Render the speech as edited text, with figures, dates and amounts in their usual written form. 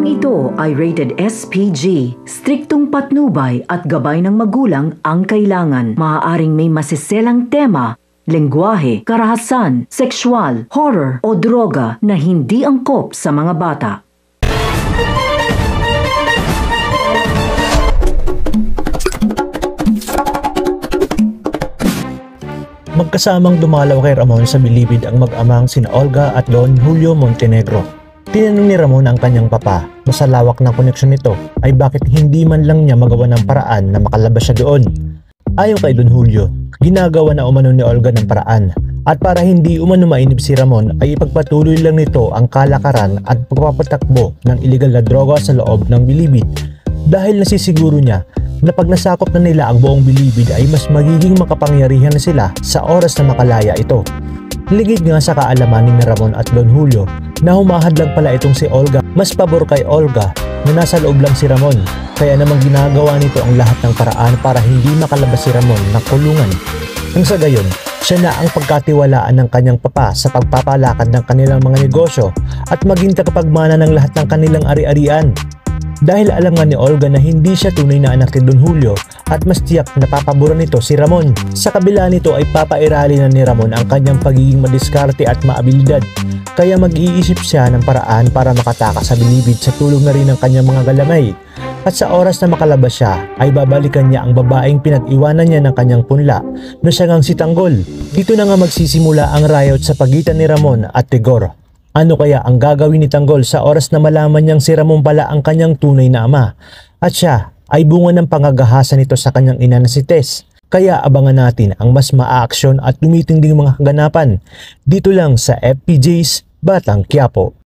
Programang ito ay rated SPG. Striktong patnubay at gabay ng magulang ang kailangan. Maaaring may masiselang tema, lengguwahe, karahasan, sexual, horror o droga na hindi angkop sa mga bata. Magkasamang dumalaw kay Ramon sa bilibid ang mag-amang sina Olga at Don Julio Montenegro. Tinanong ni Ramon ang kanyang papa na sa lawak ng koneksyon nito ay bakit hindi man lang niya magawa ng paraan na makalabas siya doon. Ayon kay Don Julio, ginagawa na umano ni Olga ng paraan at para hindi umano mainip si Ramon ay ipagpatuloy lang nito ang kalakaran at pagpapatakbo ng iligal na droga sa loob ng bilibid dahil nasisiguro niya na pag nasakop na nila ang buong bilibid ay mas magiging makapangyarihan na sila sa oras na makalaya ito. Ligid nga sa kaalaman ni Ramon at Don Julio na humahadlang pala itong si Olga, mas pabor kay Olga na nasa loob lang si Ramon, kaya namang ginagawa nito ang lahat ng paraan para hindi makalabas si Ramon ng kulungan. Nang sa gayon, siya na ang pagkatiwalaan ng kanyang papa sa pagpapalakad ng kanilang mga negosyo at maging tagapagmana ng lahat ng kanilang ari-arian. Dahil alam nga ni Olga na hindi siya tunay na anak ni Don Julio at mas tiyak na papaboran nito si Ramon. Sa kabila nito ay papairali na ni Ramon ang kanyang pagiging madiskarte at maabilidad. Kaya mag-iisip siya ng paraan para makatakas sa bilibid sa tulong na rin ng kanyang mga galamay. At sa oras na makalabas siya ay babalikan niya ang babaeng pinag-iwanan niya ng kanyang punla na siya ngang si Tanggol. Dito na nga magsisimula ang riot sa pagitan ni Ramon at Tigor. Ano kaya ang gagawin ni Tanggol sa oras na malaman niyang si Ramon pala ang kanyang tunay na ama at siya ay bunga ng pangagahasan nito sa kanyang ina na si Tess? Kaya abangan natin ang mas maaaksyon at tumitinding mga kaganapan dito lang sa FPJ's Batang Quiapo.